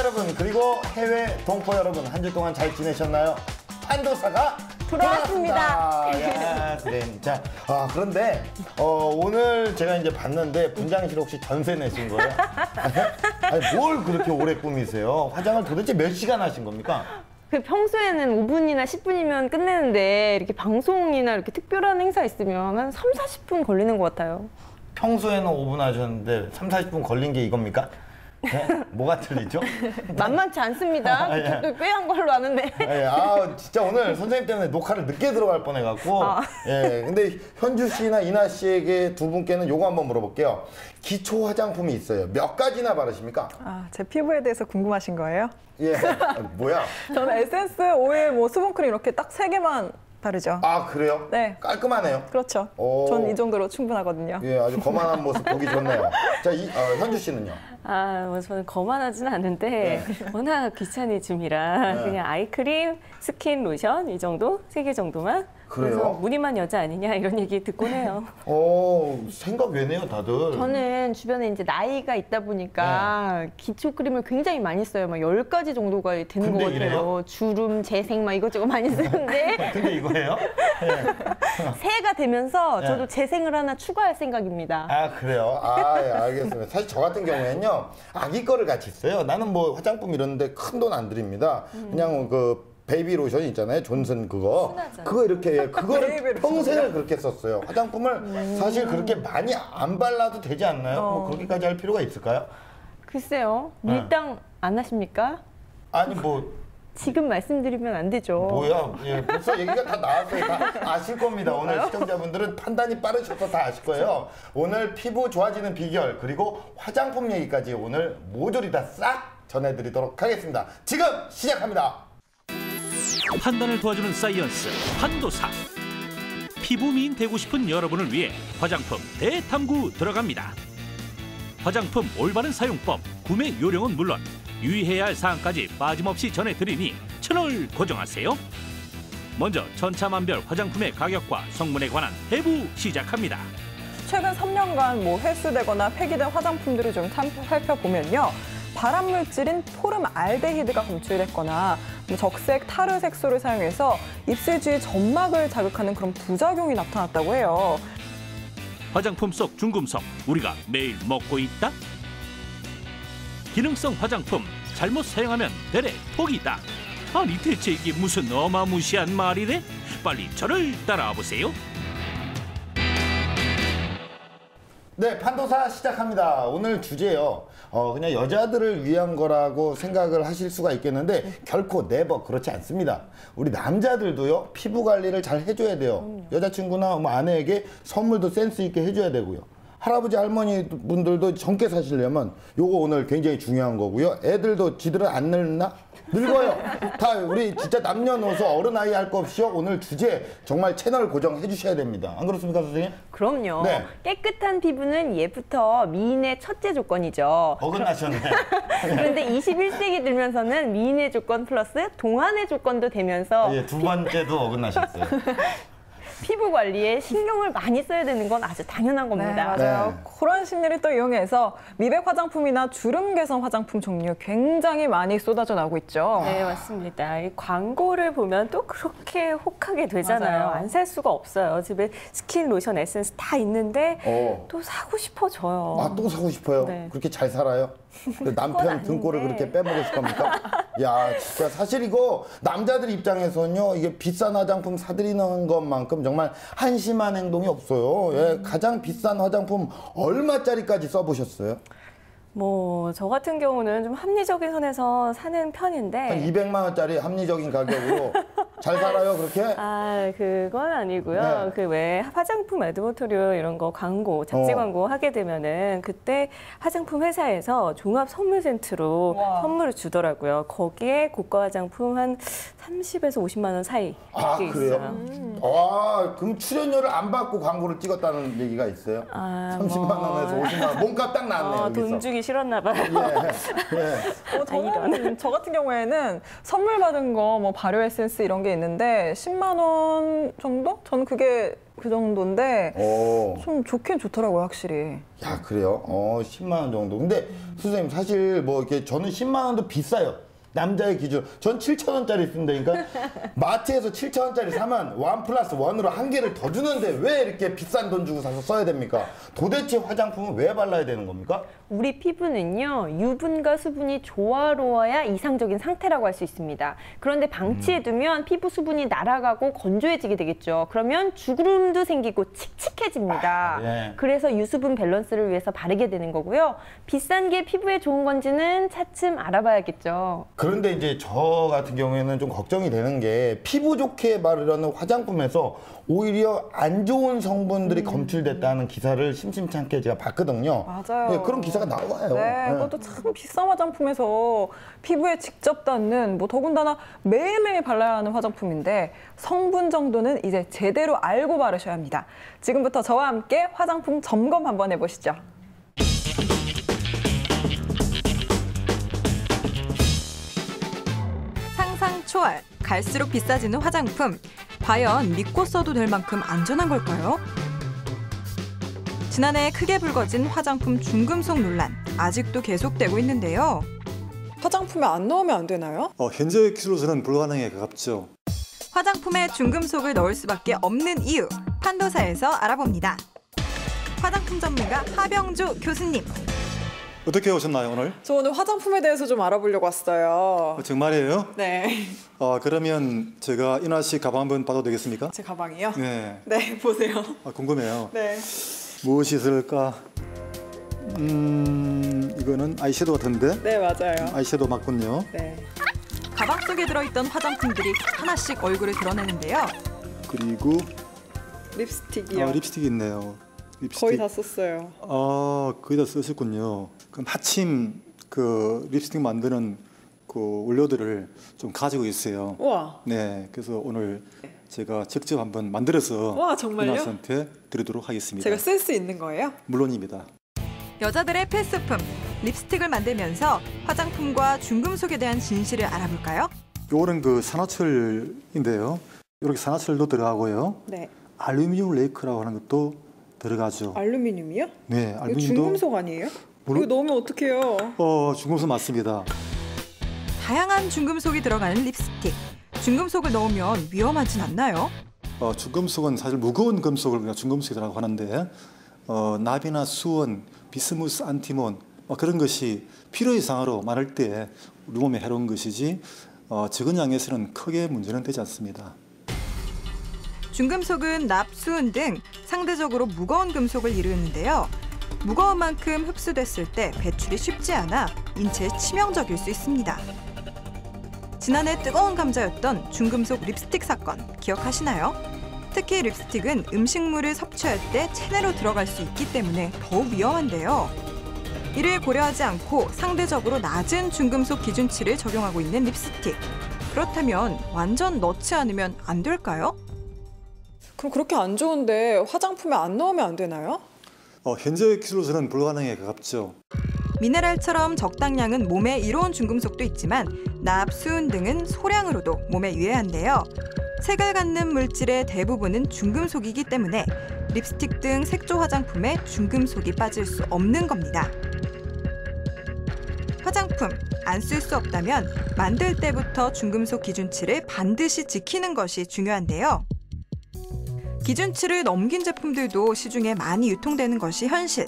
여러분 그리고 해외 동포 여러분 한 주 동안 잘 지내셨나요? 판도사가 돌아왔습니다. 야, 그래. 자, 그런데 오늘 제가 이제 봤는데 분장실 혹시 전세 내신 거예요? 아니, 뭘 그렇게 오래 꾸미세요? 화장을 도대체 몇 시간 하신 겁니까? 그 평소에는 5분이나 10분이면 끝내는데 이렇게 방송이나 이렇게 특별한 행사 있으면 한 3, 40분 걸리는 것 같아요. 평소에는 5분 하셨는데 3, 40분 걸린 게 이겁니까? 네? 뭐가 틀리죠? 만만치 않습니다. 그쪽도 꽤 한 걸로 아는데. 진짜 오늘 선생님 때문에 녹화를 늦게 들어갈 뻔해갖고. 예, 근데 현주 씨나 이나 씨에게 두 분께는 요거 한번 물어볼게요. 기초 화장품이 있어요. 몇 가지나 바르십니까? 제 피부에 대해서 궁금하신 거예요? 예, 뭐야? 저는 에센스, 오일, 수분크림 이렇게 딱 3개만 바르죠. 아, 그래요? 네. 깔끔하네요. 그렇죠. 전 이 정도로 충분하거든요. 예, 아주 거만한 모습 보기 좋네요. 자, 현주 씨는요? 뭐 저는 거만하지는 않은데 워낙 귀차니즘이라 그냥 아이크림, 스킨 로션 이 정도? 3개 정도만? 그래요? 그래서 무늬만 여자 아니냐 이런 얘기 듣곤 해요. 생각 왜네요, 다들? 저는 주변에 이제 나이가 있다 보니까 기초 크림을 굉장히 많이 써요. 막 10가지 정도가 되는 것 같아요. 이래요? 주름, 재생 막 이것저것 많이 쓰는데 근데 이거예요? 새해가 되면서 저도 재생을 하나 추가할 생각입니다. 아, 그래요? 예, 알겠습니다. 사실 저 같은 경우에는요, 아기 거를 같이 써요. 나는 뭐 화장품 이런데 큰 돈 안 들입니다. 그냥 베이비 로션 있잖아요. 존슨 그거. 순하잖아요. 그거 이렇게, 그거를 평생을 그렇게 썼어요. 화장품을 사실 그렇게 많이 안 발라도 되지 않나요? 뭐 그렇게까지 할 필요가 있을까요? 글쎄요. 밀당 안 하십니까? 아니, 지금 말씀드리면 안 되죠. 뭐야? 예, 벌써 얘기가 다 나왔어요. 다 아실 겁니다. 오늘 시청자분들은 판단이 빠르셔서 다 아실 거예요. 오늘 피부 좋아지는 비결 그리고 화장품 얘기까지 오늘 모조리 다 싹 전해드리도록 하겠습니다. 지금 시작합니다. 판단을 도와주는 사이언스 판도사. 피부 미인 되고 싶은 여러분을 위해 화장품 대탐구 들어갑니다. 화장품 올바른 사용법, 구매 요령은 물론 유의해야 할 사항까지 빠짐없이 전해드리니 채널 고정하세요. 먼저 천차만별 화장품의 가격과 성분에 관한 해부 시작합니다. 최근 3년간 흡수되거나 폐기된 화장품들을 좀 살펴보면요. 발암물질인 포름알데히드가 검출됐거나 적색 타르 색소를 사용해서 입술 주위 점막을 자극하는 그런 부작용이 나타났다고 해요. 화장품 속 중금속 우리가 매일 먹고 있다? 기능성 화장품 잘못 사용하면 대래 포기다. 아니 대체 이게 무슨 어마무시한 말이래? 빨리 저를 따라와 보세요. 네, 판도사 시작합니다. 오늘 주제요. 그냥 여자들을 위한 거라고 생각을 하실 수가 있겠는데 결코 네버 그렇지 않습니다. 우리 남자들도요. 피부 관리를 잘 해줘야 돼요. 여자친구나 아내에게 선물도 센스 있게 해줘야 되고요. 할아버지 할머니 분들도 젊게 사시려면 요거 오늘 굉장히 중요한 거고요. 애들도 지들은 안 늙나? 늙어요. 다 우리 진짜 남녀노소 어른 아이 할 거 없이요. 오늘 주제 정말 채널 고정해 주셔야 됩니다. 안 그렇습니까, 선생님? 그럼요. 네. 깨끗한 피부는 예부터 미인의 첫째 조건이죠. 어긋나셨네. 그런데 21세기 들면서는 미인의 조건 플러스 동안의 조건도 되면서 예, 두 번째도 어긋나셨어요. 피부 관리에 신경을 많이 써야 되는 건 아주 당연한 겁니다. 네, 맞아요. 그런 심리를 또 이용해서 미백 화장품이나 주름 개선 화장품 종류 굉장히 많이 쏟아져 나오고 있죠. 네, 맞습니다. 이 광고를 보면 또 그렇게 혹하게 되잖아요. 맞아요. 안 살 수가 없어요. 집에 스킨, 로션, 에센스 다 있는데 또 사고 싶어져요. 또 사고 싶어요? 네. 그렇게 잘 살아요? 남편 등골을 그렇게 빼먹으실 겁니까? 야, 진짜 사실 이거 남자들 입장에서는요, 이게 비싼 화장품 사드리는 것만큼 정말 한심한 행동이 없어요. 예, 가장 비싼 화장품 얼마짜리까지 써보셨어요? 저 같은 경우는 좀 합리적인 선에서 사는 편인데. 한 200만 원짜리 합리적인 가격으로 잘 살아요, 그렇게? 그건 아니고요. 네. 그 왜 화장품 에드보토리오 이런 거 광고, 잡지 광고 하게 되면은 그때 화장품 회사에서 종합 선물 센트로 선물을 주더라고요. 거기에 고가 화장품 한 30에서 50만 원 사이 이렇게 그래요? 있어요. 그럼 출연료를 안 받고 광고를 찍었다는 얘기가 있어요? 30만 원에서 50만 원. 몸값 딱 나왔네요, 여기서. 돈 주기 싫었나 봐요. 저는 저 같은 경우에는 선물 받은 거 발효 에센스 이런 게 있는데 10만 원 정도? 저는 그게 그 정도인데 오. 좀 좋긴 좋더라고요, 확실히. 야, 그래요? 10만 원 정도. 근데 선생님 사실 뭐 이렇게 저는 10만 원도 비싸요. 남자의 기준. 전 7,000원짜리 쓴다니까. 마트에서 7,000원짜리 사면 1+1으로 한 개를 더 주는데 왜 이렇게 비싼 돈 주고 사서 써야 됩니까? 도대체 화장품은 왜 발라야 되는 겁니까? 우리 피부는요, 유분과 수분이 조화로워야 이상적인 상태라고 할 수 있습니다. 그런데 방치해두면 피부 수분이 날아가고 건조해지게 되겠죠. 그러면 주구름도 생기고 칙칙해집니다. 예. 그래서 유수분 밸런스를 위해서 바르게 되는 거고요. 비싼 게 피부에 좋은 건지는 차츰 알아봐야겠죠. 그런데 이제 저 같은 경우에는 좀 걱정이 되는 게 피부 좋게 바르려는 화장품에서 오히려 안 좋은 성분들이 검출됐다는 기사를 심심찮게 제가 봤거든요. 맞아요. 네, 그런 기사가 나와요. 네, 그것도 참 비싼 화장품에서 피부에 직접 닿는 뭐 더군다나 매일매일 발라야 하는 화장품인데 성분 정도는 이제 제대로 알고 바르셔야 합니다. 지금부터 저와 함께 화장품 점검 한번 해보시죠. 상상 초월, 갈수록 비싸지는 화장품. 과연 믿고 써도 될 만큼 안전한 걸까요? 지난해 크게 불거진 화장품 중금속 논란, 아직도 계속되고 있는데요. 화장품에 안 넣으면 안 되나요? 현재 기술로서는 불가능에 가깝죠. 화장품에 중금속을 넣을 수밖에 없는 이유, 판도사에서 알아봅니다. 화장품 전문가 하병주 교수님. 어떻게 오셨나요, 오늘? 저 오늘 화장품에 대해서 좀 알아보려고 왔어요. 정말이에요? 네, 그러면 제가 인화 씨 가방 한번 봐도 되겠습니까? 제 가방이요? 네. 네, 보세요. 궁금해요. 네. 무엇이 있을까? 이거는 아이섀도우 같은데? 네, 맞아요. 아이섀도우 맞군요. 네. 가방 속에 들어있던 화장품들이 하나씩 얼굴을 드러내는데요. 그리고 립스틱이요. 립스틱이 있네요. 립스틱. 거의 다 썼어요. 거의 다 쓰셨군요. 그럼 마침 그 립스틱 만드는 그 원료들을 좀 가지고 있어요. 우와. 네, 그래서 오늘 제가 직접 한번 만들어서 와, 정말요? 인화 씨한테 드리도록 하겠습니다. 제가 쓸 수 있는 거예요? 물론입니다. 여자들의 필수품, 립스틱을 만들면서 화장품과 중금속에 대한 진실을 알아볼까요? 요거는 그 산화철인데요. 이렇게 산화철도 들어가고요. 네. 알루미늄 레이크라고 하는 것도 들어가죠. 알루미늄이요? 네, 이거 알루미늄도 중금속 아니에요? 이거 넣으면 어떡해요? 중금속 맞습니다. 다양한 중금속이 들어가는 립스틱. 중금속을 넣으면 위험하진 않나요? 중금속은 사실 무거운 금속을 우리가 중금속이라고 하는데 납이나 수은, 비스무스, 안티몬 그런 것이 필요 이상으로 많을 때 우리 몸에 해로운 것이지 적은 양에서는 크게 문제는 되지 않습니다. 중금속은 납, 수은 등 상대적으로 무거운 금속을 이루는데요. 무거운 만큼 흡수됐을 때 배출이 쉽지 않아 인체에 치명적일 수 있습니다. 지난해 뜨거운 감자였던 중금속 립스틱 사건 기억하시나요? 특히 립스틱은 음식물을 섭취할 때 체내로 들어갈 수 있기 때문에 더욱 위험한데요. 이를 고려하지 않고 상대적으로 낮은 중금속 기준치를 적용하고 있는 립스틱. 그렇다면 완전 넣지 않으면 안 될까요? 그럼 그렇게 안 좋은데 화장품에 안 넣으면 안 되나요? 현재 기술로서는 불가능에 가깝죠. 미네랄처럼 적당량은 몸에 이로운 중금속도 있지만 납, 수은 등은 소량으로도 몸에 유해한데요. 색을 갖는 물질의 대부분은 중금속이기 때문에 립스틱 등 색조 화장품에 중금속이 빠질 수 없는 겁니다. 화장품 안 쓸 수 없다면 만들 때부터 중금속 기준치를 반드시 지키는 것이 중요한데요. 기준치를 넘긴 제품들도 시중에 많이 유통되는 것이 현실.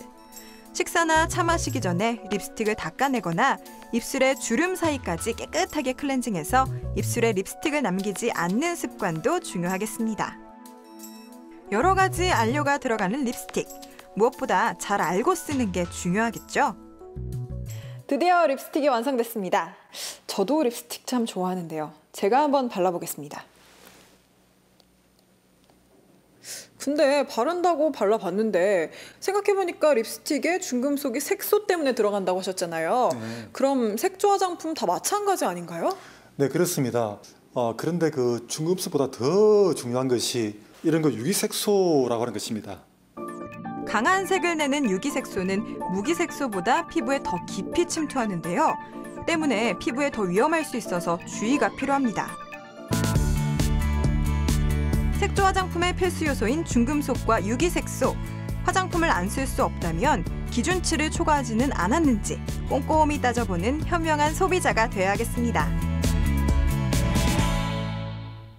식사나 차 마시기 전에 립스틱을 닦아내거나 입술의 주름 사이까지 깨끗하게 클렌징해서 입술에 립스틱을 남기지 않는 습관도 중요하겠습니다. 여러 가지 안료가 들어가는 립스틱. 무엇보다 잘 알고 쓰는 게 중요하겠죠? 드디어 립스틱이 완성됐습니다. 저도 립스틱 참 좋아하는데요. 제가 한번 발라보겠습니다. 근데 바른다고 발라봤는데 생각해보니까 립스틱에 중금속이 색소 때문에 들어간다고 하셨잖아요. 네. 그럼 색조 화장품 다 마찬가지 아닌가요? 네, 그렇습니다. 그런데 그 중금속보다 더 중요한 것이 이런 거 유기색소라고 하는 것입니다. 강한 색을 내는 유기색소는 무기색소보다 피부에 더 깊이 침투하는데요. 때문에 피부에 더 위험할 수 있어서 주의가 필요합니다. 색조 화장품의 필수 요소인 중금속과 유기색소, 화장품을 안 쓸 수 없다면 기준치를 초과하지는 않았는지 꼼꼼히 따져보는 현명한 소비자가 되어야겠습니다.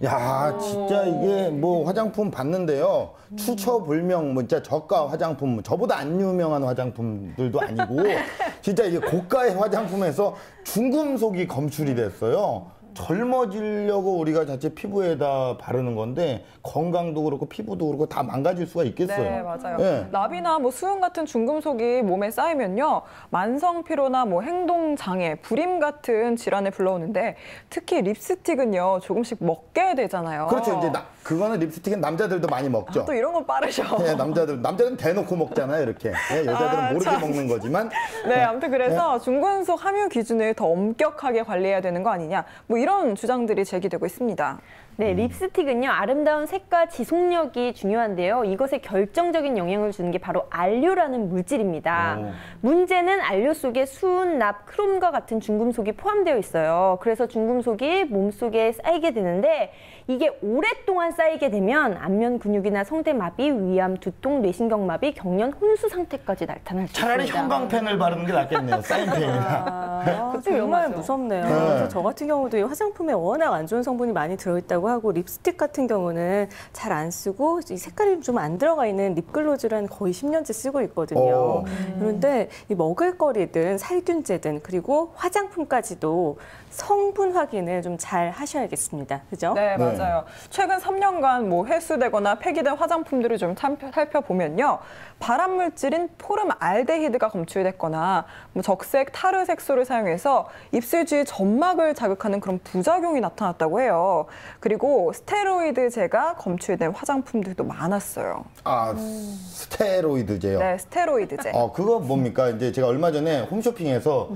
야, 진짜 이게 뭐 화장품 봤는데요. 출처불명, 뭐 진짜 저가 화장품, 저보다 안 유명한 화장품들도 아니고, 진짜 이게 고가의 화장품에서 중금속이 검출이 됐어요. 젊어지려고 우리가 자체 피부에다 바르는 건데 건강도 그렇고 피부도 그렇고 다 망가질 수가 있겠어요. 네, 맞아요. 네. 납이나 뭐 수은 같은 중금속이 몸에 쌓이면요, 만성 피로나 뭐 행동 장애, 불임 같은 질환을 불러오는데 특히 립스틱은요 조금씩 먹게 되잖아요. 그렇죠. 이제 그거는 립스틱은 남자들도 많이 먹죠. 또 이런 건 빠르셔. 네, 남자들은 대놓고 먹잖아요, 이렇게. 네, 여자들은 모르게 참. 먹는 거지만. 네, 아무튼 그래서 중금속 함유 기준을 더 엄격하게 관리해야 되는 거 아니냐, 뭐 이런 주장들이 제기되고 있습니다. 네, 립스틱은요, 아름다운 색과 지속력이 중요한데요. 이것에 결정적인 영향을 주는 게 바로 알료라는 물질입니다. 문제는 알료 속에 수은, 납, 크롬과 같은 중금속이 포함되어 있어요. 그래서 중금속이 몸속에 쌓이게 되는데 이게 오랫동안 쌓이게 되면 안면 근육이나 성대마비, 위암, 두통, 뇌신경마비, 경련, 혼수 상태까지 나타날 수 차라리 있습니다. 형광펜을 바르는 게 낫겠네요. 사인펜이나. 정말 무섭네요. 네. 그래서 저 같은 경우도 이 화장품에 워낙 안 좋은 성분이 많이 들어있다고 하고 립스틱 같은 경우는 잘 안 쓰고 이 색깔이 좀 안 들어가 있는 립글로즈를 한 거의 10년째 쓰고 있거든요. 그런데 이 먹을거리든 살균제든 그리고 화장품까지도 성분 확인을 좀 잘 하셔야겠습니다. 그죠? 네, 맞아요. 최근 3년간 뭐 회수되거나 폐기된 화장품들을 좀 살펴보면요, 발암물질인 포름알데히드가 검출됐거나 뭐 적색 타르 색소를 사용해서 입술 주위 점막을 자극하는 그런 부작용이 나타났다고 해요. 그리고 스테로이드제가 검출된 화장품들도 많았어요. 아, 스테로이드제요? 네, 스테로이드제. 그거 뭡니까? 이제 제가 얼마 전에 홈쇼핑에서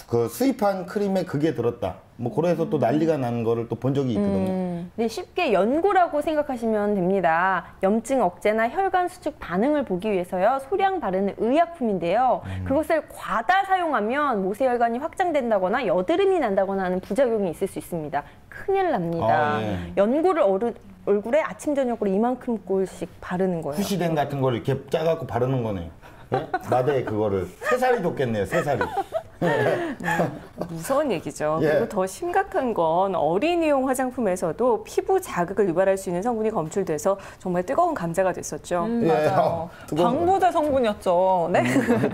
그 수입한 크림에 그게 들었다. 뭐 그래서 또 난리가 나는 거를 또 본 적이 있거든요. 네, 쉽게 연고라고 생각하시면 됩니다. 염증 억제나 혈관 수축 반응을 보기 위해서요, 소량 바르는 의약품인데요. 그것을 과다 사용하면 모세혈관이 확장된다거나 여드름이 난다거나 하는 부작용이 있을 수 있습니다. 큰일 납니다. 네. 연고를 얼굴에 아침 저녁으로 이만큼 꼴씩 바르는 거예요. 후시덴 같은 걸 이렇게 짜갖고 바르는 거네요. 네? 마대에 그거를 3살이 돋겠네요. 3살이. 무서운 얘기죠. 예. 그리고 더 심각한 건 어린이용 화장품에서도 피부 자극을 유발할 수 있는 성분이 검출돼서 정말 뜨거운 감자가 됐었죠. 맞아요. 방부제 성분이었죠. 네.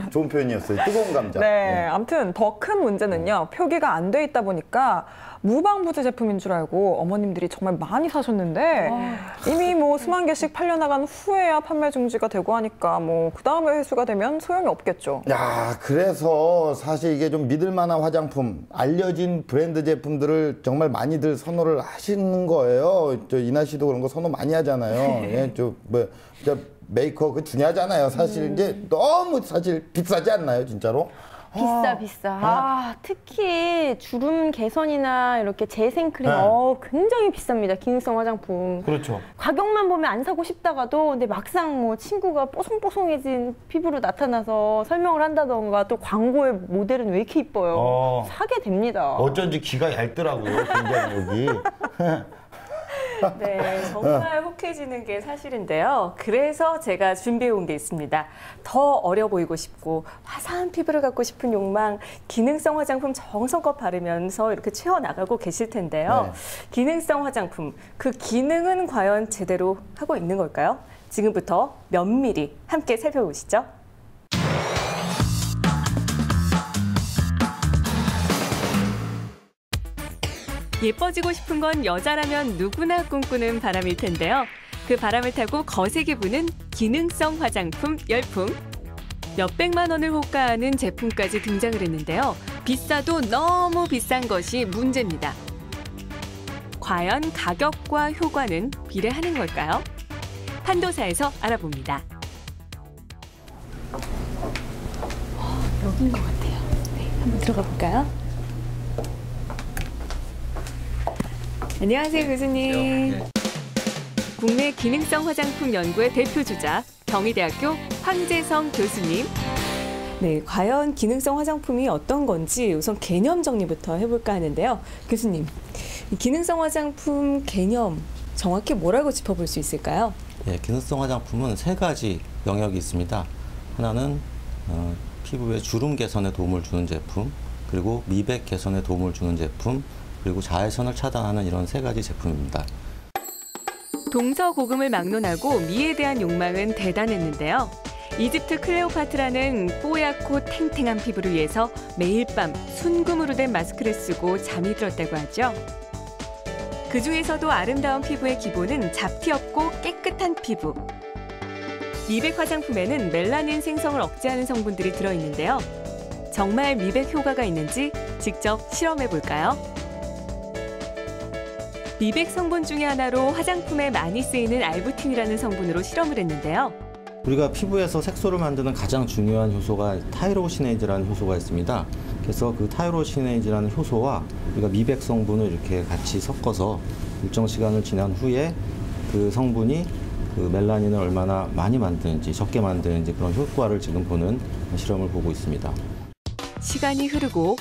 좋은 표현이었어요. 뜨거운 감자. 네, 아무튼 더 큰 문제는요, 표기가 안 돼 있다 보니까 무방부제 제품인 줄 알고 어머님들이 정말 많이 사셨는데 이미 뭐 수만 개씩 팔려나간 후에야 판매 중지가 되고 하니까 뭐 그 다음에 회수가 되면 소용이 없겠죠. 야, 그래서 사실 이게 좀 믿을 만한 화장품, 알려진 브랜드 제품들을 정말 많이들 선호를 하시는 거예요. 저 이나 씨도 그런 거 선호 많이 하잖아요. 예, 진짜 메이커 그 중요하잖아요. 사실 이제 너무 사실 비싸지 않나요, 진짜로? 비싸. 특히 주름 개선이나 이렇게 재생 크림, 네. 굉장히 비쌉니다. 기능성 화장품. 그렇죠. 가격만 보면 안 사고 싶다가도 근데 막상 뭐 친구가 뽀송뽀송해진 피부로 나타나서 설명을 한다던가 또 광고의 모델은 왜 이렇게 이뻐요. 사게 됩니다. 어쩐지 귀가 얇더라고요, 굉장히 여기. 네, 정말 혹해지는 게 사실인데요. 그래서 제가 준비해 온 게 있습니다. 더 어려 보이고 싶고 화사한 피부를 갖고 싶은 욕망, 기능성 화장품 정성껏 바르면서 이렇게 채워나가고 계실 텐데요. 네. 기능성 화장품, 그 기능은 과연 제대로 하고 있는 걸까요? 지금부터 면밀히 함께 살펴보시죠. 예뻐지고 싶은 건 여자라면 누구나 꿈꾸는 바람일 텐데요. 그 바람을 타고 거세게 부는 기능성 화장품 열풍. 몇백만 원을 호가하는 제품까지 등장을 했는데요. 비싸도 너무 비싼 것이 문제입니다. 과연 가격과 효과는 비례하는 걸까요? 판도사에서 알아봅니다. 여긴 것 같아요. 네, 한번 들어가 볼까요? 안녕하세요, 교수님. 국내 기능성 화장품 연구의 대표 주자, 경희대학교 황재성 교수님. 네, 과연 기능성 화장품이 어떤 건지 우선 개념 정리부터 해볼까 하는데요. 교수님, 이 기능성 화장품 개념 정확히 뭐라고 짚어볼 수 있을까요? 예, 기능성 화장품은 세 가지 영역이 있습니다. 하나는 피부의 주름 개선에 도움을 주는 제품, 그리고 미백 개선에 도움을 주는 제품, 그리고 자외선을 차단하는 이런 세 가지 제품입니다. 동서고금을 막론하고 미에 대한 욕망은 대단했는데요. 이집트 클레오파트라는 뽀얗고 탱탱한 피부를 위해서 매일 밤 순금으로 된 마스크를 쓰고 잠이 들었다고 하죠. 그 중에서도 아름다운 피부의 기본은 잡티 없고 깨끗한 피부. 미백 화장품에는 멜라닌 생성을 억제하는 성분들이 들어있는데요. 정말 미백 효과가 있는지 직접 실험해 볼까요? 미백 성분 중에 하나로 화장품에 많이 쓰이는 알부틴이라는 성분으로 실험을 했는데요. 우리가 피부에서 색소를 만드는 가장 중요한 효소가 타이로시네이즈라는 효소가 있습니다. 그래서 그 타이로시네이즈라는 효소와 우리가 미백 성분을 이렇게 같이 섞어서 일정 시간을 지난 후에 그 성분이 그 멜라닌을 얼마나 많이 만드는지 적게 만드는지 그런 효과를 지금 보는 실험을 보고 있습니다. 시간이 흐르고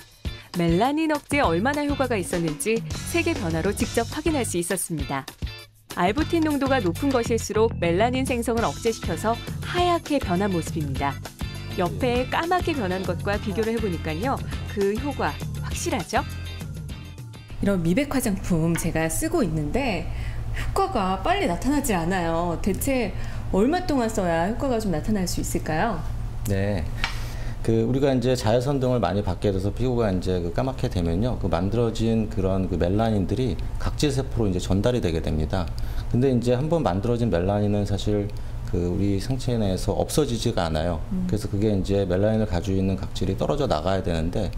멜라닌 억제에 얼마나 효과가 있었는지 색의 변화로 직접 확인할 수 있었습니다. 알부틴 농도가 높은 것일수록 멜라닌 생성을 억제시켜서 하얗게 변한 모습입니다. 옆에 까맣게 변한 것과 비교를 해보니까요. 그 효과 확실하죠? 이런 미백 화장품 제가 쓰고 있는데 효과가 빨리 나타나질 않아요. 대체 얼마 동안 써야 효과가 좀 나타날 수 있을까요? 네. 우리가 이제 자외선 등을 많이 받게 돼서 피부가 이제 까맣게 되면요. 만들어진 그런 멜라닌들이 각질세포로 이제 전달이 되게 됩니다. 근데 이제 한번 만들어진 멜라닌은 사실 우리 생체 내에서 없어지지가 않아요. 그래서 그게 이제 멜라닌을 가지고 있는 각질이 떨어져 나가야 되는데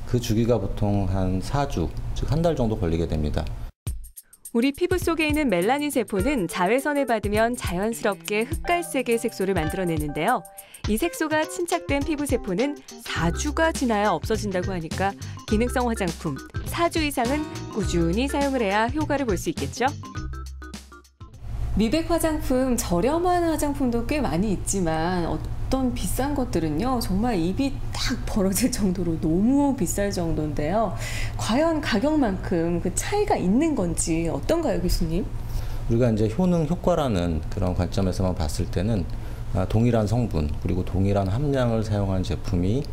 그 주기가 보통 한 4주, 즉 한 달 정도 걸리게 됩니다. 우리 피부 속에 있는 멜라닌 세포는 자외선을 받으면 자연스럽게 흑갈색의 색소를 만들어내는데요. 이 색소가 침착된 피부 세포는 4주가 지나야 없어진다고 하니까 기능성 화장품 4주 이상은 꾸준히 사용을 해야 효과를 볼 수 있겠죠? 미백 화장품, 저렴한 화장품도 꽤 많이 있지만 어떤 비싼 것들은요. 정말 입이 딱 벌어질 정도로 너무 비쌀 정도인데요. 과연 가격만큼 그 차이가 있는 건지 어떤가요, 교수님? 우리가 이제 효능 효과라는 그런 관점에서만 봤을 때는 동일한 성분 그리고 동일한 함량을 사용한 제품이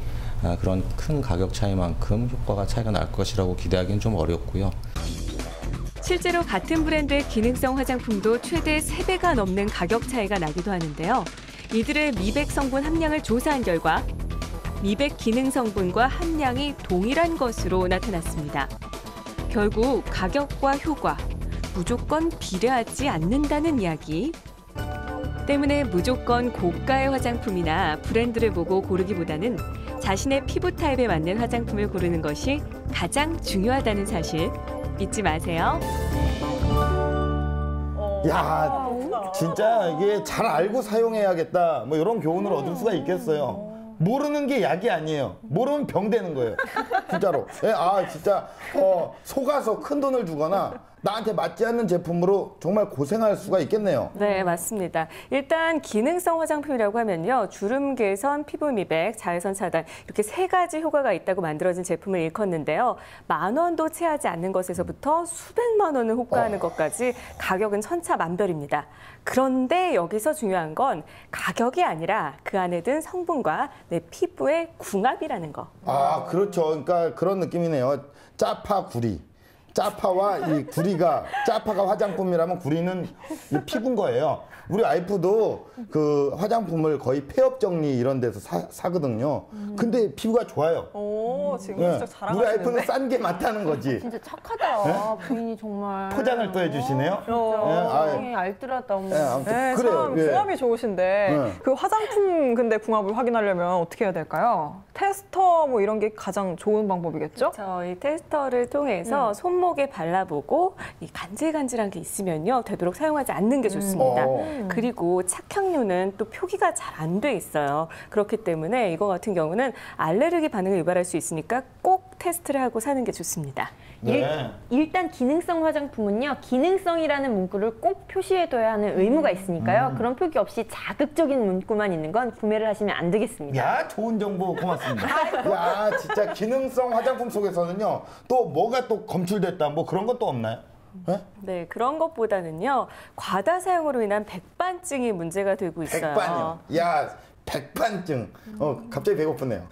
그런 큰 가격 차이만큼 효과가 차이가 날 것이라고 기대하기는 좀 어렵고요. 실제로 같은 브랜드의 기능성 화장품도 최대 3배가 넘는 가격 차이가 나기도 하는데요. 이들의 미백 성분 함량을 조사한 결과 미백 기능 성분과 함량이 동일한 것으로 나타났습니다. 결국 가격과 효과, 무조건 비례하지 않는다는 이야기. 때문에 무조건 고가의 화장품이나 브랜드를 보고 고르기보다는 자신의 피부 타입에 맞는 화장품을 고르는 것이 가장 중요하다는 사실 잊지 마세요. 야, 진짜 이게 잘 알고 사용해야겠다. 뭐 이런 교훈을 얻을 수가 있겠어요. 모르는 게 약이 아니에요. 모르면 병 되는 거예요. 진짜로. 진짜 속아서 큰 돈을 주거나 나한테 맞지 않는 제품으로 정말 고생할 수가 있겠네요. 네, 맞습니다. 일단 기능성 화장품이라고 하면요. 주름 개선, 피부 미백, 자외선 차단 이렇게 3가지 효과가 있다고 만들어진 제품을 일컫는데요. 10,000원도 채하지 않는 것에서부터 수백만 원을 호가하는 것까지 가격은 천차만별입니다. 그런데 여기서 중요한 건 가격이 아니라 그 안에 든 성분과 내 피부의 궁합이라는 거. 그렇죠. 그러니까 그런 느낌이네요. 짜파 구리. 짜파와 이 구리가, 짜파가 화장품이라면 구리는 이 피부인 거예요. 우리 와이프도 그 화장품을 거의 폐업 정리 이런 데서 사거든요. 근데 피부가 좋아요. 지금 진짜 잘하시는데. 우리 와이프는 싼 게 맞다는 거지. 진짜 착하다. 네? 부인이 정말. 포장을 또 해주시네요. 굉장히 알뜰하다. 네, 그래요. 참 궁합이 좋으신데 그 화장품 근데 궁합을 확인하려면 어떻게 해야 될까요? 테스터 뭐 이런 게 가장 좋은 방법이겠죠? 그렇죠. 이 테스터를 통해서 손목에 발라보고 이 간질간질한 게 있으면요. 되도록 사용하지 않는 게 좋습니다. 그리고 착향료는 또 표기가 잘 안 돼 있어요. 그렇기 때문에 이거 같은 경우는 알레르기 반응을 유발할 수 있으니까 꼭 테스트를 하고 사는 게 좋습니다. 네. 일단 기능성 화장품은요. 기능성이라는 문구를 꼭 표시해둬야 하는 의무가 있으니까요. 그런 표기 없이 자극적인 문구만 있는 건 구매를 하시면 안 되겠습니다. 야, 좋은 정보 고맙습니다. 야, 진짜 기능성 화장품 속에서는요. 또 뭐가 또 검출됐다 뭐 그런 것도 없나요? 네? 네, 그런 것보다는요. 과다 사용으로 인한 백반증이 문제가 되고 있어요. 백반이요. 야, 백반증. 갑자기 배고프네요.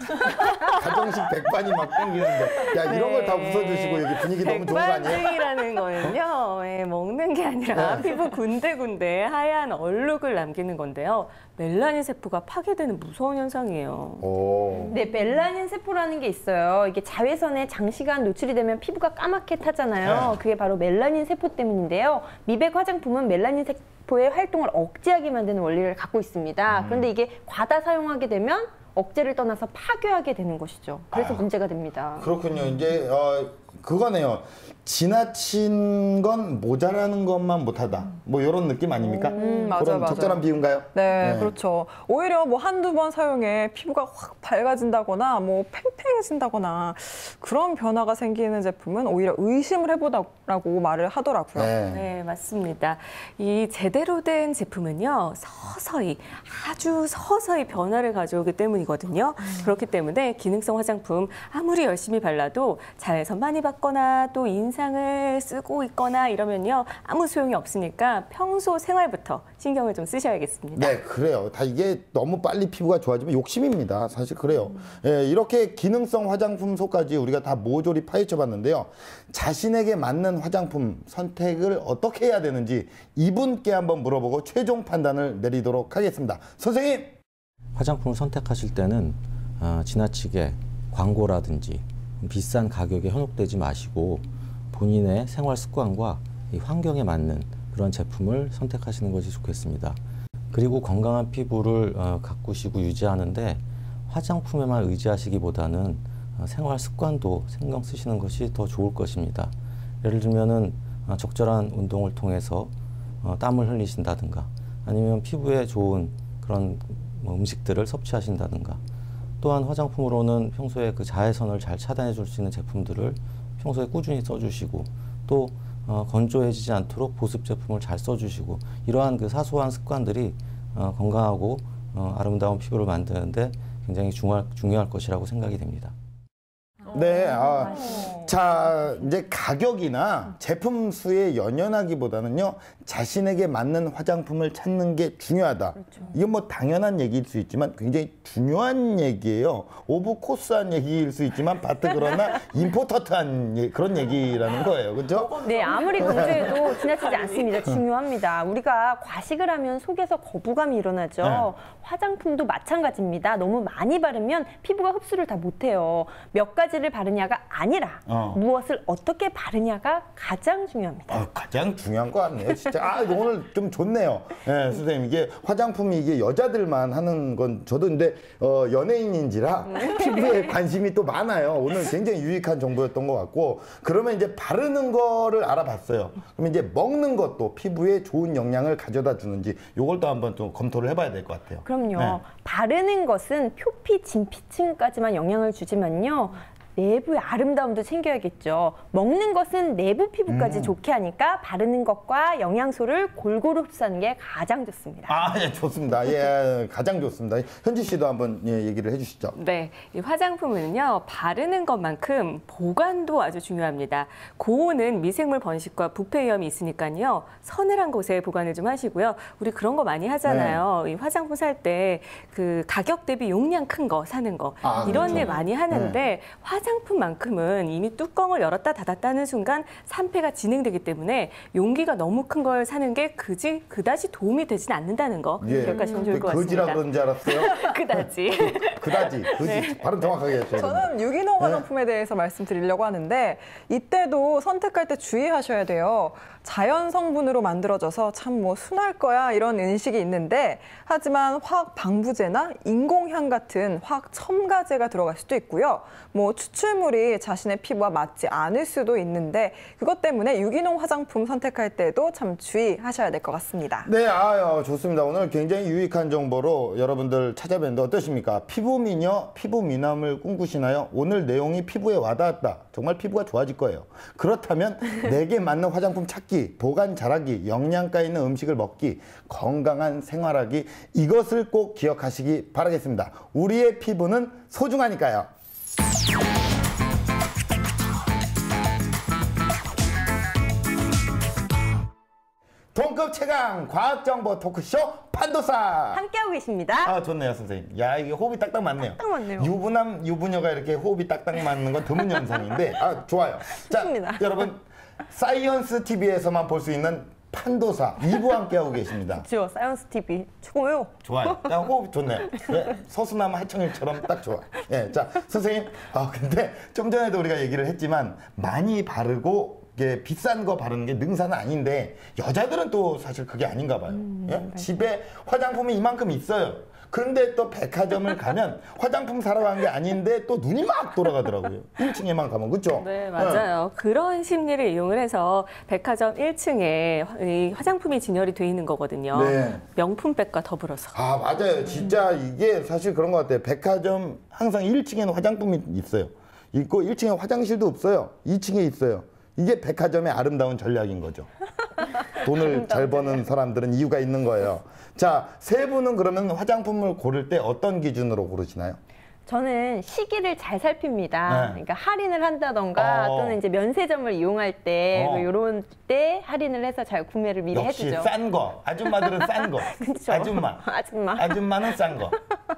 가정식 백반이 막 땡기는데. 야, 이런 걸 다 웃어주시고 여기 분위기 너무 좋은 거 아니에요? 백반증이라는 거는요. 먹는 게 아니라 피부 군데군데 하얀 얼룩을 남기는 건데요. 멜라닌 세포가 파괴되는 무서운 현상이에요. 네, 멜라닌 세포라는 게 있어요. 이게 자외선에 장시간 노출이 되면 피부가 까맣게 타잖아요. 네. 그게 바로 멜라닌 세포 때문인데요. 미백 화장품은 멜라닌 세포의 활동을 억제하게 만드는 원리를 갖고 있습니다. 그런데 이게 과다 사용하게 되면 억제를 떠나서 파괴하게 되는 것이죠. 그래서 문제가 됩니다. 그렇군요. 이제 그거네요. 지나친 건 모자라는 것만 못하다. 뭐 이런 느낌 아닙니까? 맞아요, 그런 맞아요. 적절한 비유인가요? 네, 그렇죠. 오히려 뭐 한두 번 사용해 피부가 확 밝아진다거나 뭐 팽팽해진다거나 그런 변화가 생기는 제품은 오히려 의심을 해보라고 말을 하더라고요. 네, 맞습니다. 이 제대로 된 제품은요, 서서히, 아주 서서히 변화를 가져오기 때문이거든요. 그렇기 때문에 기능성 화장품 아무리 열심히 발라도 자외선 많이 받거나 또 인상을 쓰고 있거나 이러면요, 아무 소용이 없으니까 평소 생활부터 신경을 좀 쓰셔야겠습니다. 네, 그래요. 다 이게 너무 빨리 피부가 좋아지면 욕심입니다. 사실 그래요. 예, 이렇게 기능성 화장품 속까지 우리가 다 모조리 파헤쳐 봤는데요. 자신에게 맞는 화장품 선택을 어떻게 해야 되는지 이분께 한번 물어보고 최종 판단을 내리도록 하겠습니다. 선생님! 화장품을 선택하실 때는 지나치게 광고라든지 비싼 가격에 현혹되지 마시고 본인의 생활 습관과 이 환경에 맞는 그런 제품을 선택하시는 것이 좋겠습니다. 그리고 건강한 피부를 가꾸시고 유지하는데 화장품에만 의지하시기보다는 생활 습관도 신경 쓰시는 것이 더 좋을 것입니다. 예를 들면은 적절한 운동을 통해서 땀을 흘리신다든가 아니면 피부에 좋은 그런 음식들을 섭취하신다든가 또한 화장품으로는 평소에 그 자외선을 잘 차단해 줄 수 있는 제품들을 평소에 꾸준히 써주시고 또 건조해지지 않도록 보습 제품을 잘 써주시고 이러한 그 사소한 습관들이 건강하고 아름다운 피부를 만드는데 굉장히 중요할 것이라고 생각이 됩니다. 네, 자 이제 가격이나 제품 수에 연연하기보다는요 자신에게 맞는 화장품을 찾는 게 중요하다. 이건 뭐 당연한 얘기일 수 있지만 굉장히 중요한 얘기예요. 오브 코스한 얘기일 수 있지만 바트 그러나 임포턴트한 그런 얘기라는 거예요, 그렇죠? 네, 아무리 강조해도 지나치지 않습니다. 중요합니다. 우리가 과식을 하면 속에서 거부감이 일어나죠. 네. 화장품도 마찬가지입니다. 너무 많이 바르면 피부가 흡수를 다 못해요. 몇 가지를 바르냐가 아니라 무엇을 어떻게 바르냐가 가장 중요합니다. 가장 중요한 것 같네요, 진짜. 오늘 좀 좋네요. 네, 선생님. 이게 화장품이 이게 여자들만 하는 건 저도 근데 연예인인지라 피부에 관심이 또 많아요. 오늘 굉장히 유익한 정보였던 것 같고 그러면 이제 바르는 거를 알아봤어요. 그러면 이제 먹는 것도 피부에 좋은 영향을 가져다 주는지 이걸 또 한번 좀 검토를 해봐야 될 것 같아요. 그럼요. 네. 바르는 것은 표피, 진피층까지만 영향을 주지만요. 내부의 아름다움도 챙겨야겠죠. 먹는 것은 내부 피부까지 좋게 하니까 바르는 것과 영양소를 골고루 흡수하는 게 가장 좋습니다. 예, 좋습니다. 예, 가장 좋습니다. 현지 씨도 한번 얘기를 해주시죠. 네, 이 화장품은요 바르는 것만큼 보관도 아주 중요합니다. 고온은 미생물 번식과 부패 위험이 있으니까요 서늘한 곳에 보관을 좀 하시고요. 우리 그런 거 많이 하잖아요. 이 화장품 살 때 그 가격 대비 용량 큰 거 사는 거 이런 그렇죠. 일 많이 하는데 화장품만큼은 이미 뚜껑을 열었다 닫았다는 순간 산패가 진행되기 때문에 용기가 너무 큰 걸 사는 게 그다지 도움이 되진 않는다는 거 기억하시면 좋을 것 같습니다. 거지라 그런 줄 알았어요? 그다지. 그다지. 발음 정확하게 했어요. 저는 유기농 화장품에 대해서 말씀드리려고 하는데 이때도 선택할 때 주의하셔야 돼요. 자연 성분으로 만들어져서 참 뭐 순할 거야 이런 인식이 있는데 하지만 화학 방부제나 인공향 같은 화학 첨가제가 들어갈 수도 있고요. 뭐 추출물이 자신의 피부와 맞지 않을 수도 있는데 그것 때문에 유기농 화장품 선택할 때도 참 주의하셔야 될 것 같습니다. 네, 좋습니다. 오늘 굉장히 유익한 정보로 여러분들 찾아뵀는데 어떠십니까? 피부 미녀, 피부 미남을 꿈꾸시나요? 오늘 내용이 피부에 와닿았다. 정말 피부가 좋아질 거예요. 그렇다면 내게 맞는 화장품 찾기, 보관 잘하기, 영양가 있는 음식을 먹기, 건강한 생활하기 이것을 꼭 기억하시기 바라겠습니다. 우리의 피부는 소중하니까요. K-본급 최강 과학정보 토크쇼 판도사 함께하고 계십니다. 아 좋네요 선생님. 야 이게 호흡이 딱딱 맞네요. 딱 맞네요. 유부남 유부녀가 이렇게 호흡이 딱딱 맞는 건 드문 현상인데 아 좋아요. 자 좋습니다. 여러분 사이언스 TV에서만 볼 수 있는 판도사 2부 함께하고 계십니다. 그렇죠. 사이언스 TV 최고예요. 좋아요. 야, 호흡 좋네요. 예, 서수남 하청일처럼 딱 좋아. 예, 자 선생님. 근데 좀 전에도 우리가 얘기를 했지만 많이 바르고 이게 비싼 거 바르는 게 능사는 아닌데 여자들은 또 사실 그게 아닌가 봐요. 예? 집에 화장품이 이만큼 있어요. 그런데 또 백화점을 가면 화장품 사러 간 게 아닌데 또 눈이 막 돌아가더라고요. 1층에만 가면 그렇죠? 네, 맞아요. 그런 심리를 이용을 해서 백화점 1층에 이 화장품이 진열이 돼 있는 거거든요. 네. 명품백과 더불어서. 아 맞아요. 진짜 이게 사실 그런 것 같아요. 백화점 항상 1층에는 화장품이 있어요. 있고 1층에 화장실도 없어요. 2층에 있어요. 이게 백화점의 아름다운 전략인 거죠. 돈을 잘 버는 사람들은 이유가 있는 거예요. 자, 세 분은 그러면 화장품을 고를 때 어떤 기준으로 고르시나요? 저는 시기를 잘 살핍니다. 네. 그러니까 할인을 한다던가 또는 이제 면세점을 이용할 때 이런 때 할인을 해서 잘 구매를 미리 역시 해두죠. 싼 거. 아줌마들은 싼 거. 그쵸. 아줌마는 싼 거.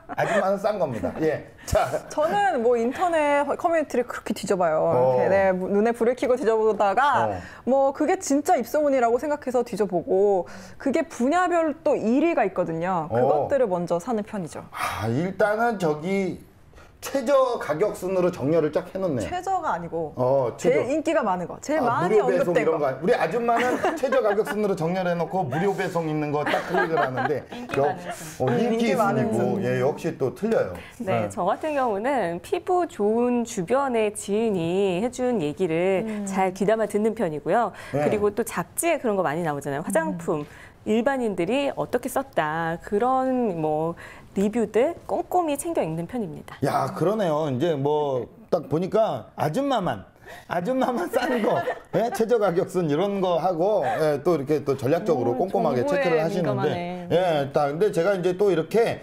아줌마는 싼 겁니다. 예. 자, 저는 뭐 인터넷 커뮤니티를 그렇게 뒤져봐요. 이렇게 내 눈에 불을 켜고 뒤져보다가 뭐 그게 진짜 입소문이라고 생각해서 뒤져보고 그게 분야별 또 1위가 있거든요. 그것들을 먼저 사는 편이죠. 일단은 저기 최저 가격 순으로 정렬을 쫙 해놓네. 최저가 아니고 최저. 제일 인기가 많은 거, 제일 많이 무료 배송 언급된 이런 거. 거. 우리 아줌마는 최저 가격 순으로 정렬해놓고 무료 배송 있는 거 딱 클릭을 하는데 인기 많은 순이고 예, 역시 또 틀려요. 네, 저 같은 경우는 피부 좋은 주변의 지인이 해준 얘기를 잘 귀담아 듣는 편이고요. 네. 그리고 또 잡지에 그런 거 많이 나오잖아요. 화장품. 일반인들이 어떻게 썼다. 그런 뭐 리뷰들 꼼꼼히 챙겨 읽는 편입니다. 야, 그러네요. 이제 뭐 딱 보니까 아줌마만 싼 거, 예? 최저 가격순 이런 거 하고 예, 또 이렇게 또 전략적으로 꼼꼼하게 정보에 체크를 하시는데, 예, 근데 제가 이제 또 이렇게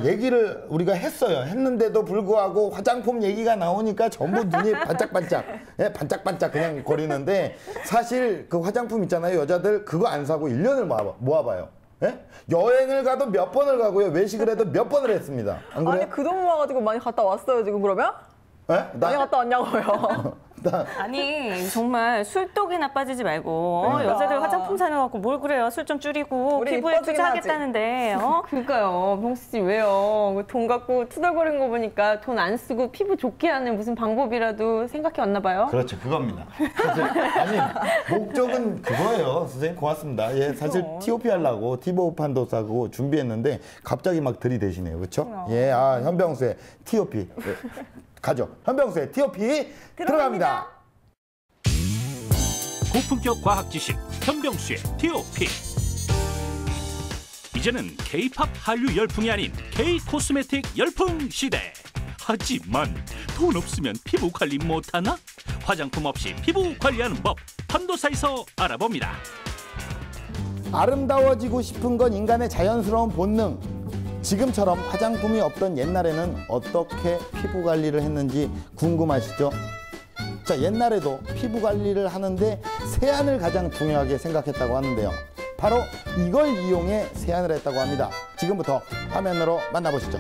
얘기를 우리가 했어요. 했는데도 불구하고 화장품 얘기가 나오니까 전부 눈이 반짝반짝, 예, 반짝반짝 그냥 거리는데 사실 그 화장품 있잖아요. 여자들 그거 안 사고 1년을 모아봐요. 예? 여행을 가도 몇 번을 가고요. 외식을 해도 몇 번을 했습니다. 안 그래요? 아니 그 돈 모아가지고 많이 갔다 왔어요 지금 그러면? 예? 많이 갔다 왔냐고요. 아니 정말 술독이나 빠지지 말고 여자들 화장품 사는 거 갖고 뭘 그래요. 술 좀 줄이고 우리 피부에 이뻐지긴 투자하겠다는데 그러니까요. 병수 씨 왜요? 돈 갖고 투덜거리는 거 보니까 돈 안 쓰고 피부 좋게 하는 무슨 방법이라도 생각해 왔나 봐요. 그렇죠. 그겁니다. 사실, 아니, 목적은 그거예요. 선생님 고맙습니다. 예, 사실 TOP 하려고 티보 판도사고 준비했는데 갑자기 막 들이대시네요. 그렇죠? 예, 현병수의 TOP. 예, 가죠. 현병수의 TOP 들어갑니다. 고품격 과학 지식 현병수의 TOP. 이제는 K-팝 한류 열풍이 아닌 K-코스메틱 열풍 시대. 하지만 돈 없으면 피부 관리 못하나? 화장품 없이 피부 관리하는 법 판도사에서 알아봅니다. 아름다워지고 싶은 건 인간의 자연스러운 본능. 지금처럼 화장품이 없던 옛날에는 어떻게 피부 관리를 했는지 궁금하시죠? 자, 옛날에도 피부 관리를 하는데 세안을 가장 중요하게 생각했다고 하는데요. 바로 이걸 이용해 세안을 했다고 합니다. 지금부터 화면으로 만나보시죠.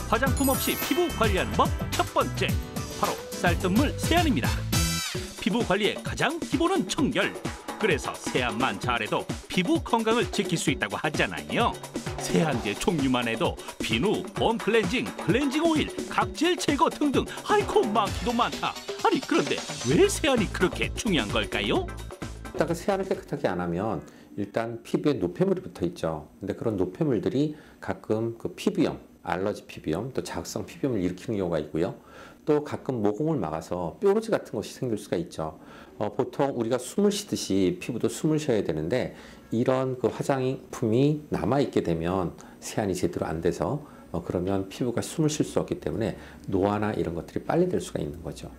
화장품 없이 피부 관리하는 법 첫 번째, 바로 쌀뜨물 세안입니다. 피부 관리의 가장 기본은 청결. 그래서 세안만 잘해도 피부 건강을 지킬 수 있다고 하잖아요. 세안제 종류만 해도 비누, 봄 클렌징, 클렌징 오일, 각질 제거 등등 아이고 많기도 많다. 아니 그런데 왜 세안이 그렇게 중요한 걸까요? 일단 세안을 깨끗하게 안 하면 일단 피부에 노폐물이 붙어 있죠. 근데 그런 노폐물들이 가끔 그 피부염, 알러지 피부염, 또 자극성 피부염을 일으키는 경우가 있고요. 또 가끔 모공을 막아서 뾰루지 같은 것이 생길 수가 있죠. 보통 우리가 숨을 쉬듯이 피부도 숨을 쉬어야 되는데 이런 그 화장품이 남아있게 되면 세안이 제대로 안 돼서 그러면 피부가 숨을 쉴 수 없기 때문에 노화나 이런 것들이 빨리 될 수가 있는 거죠.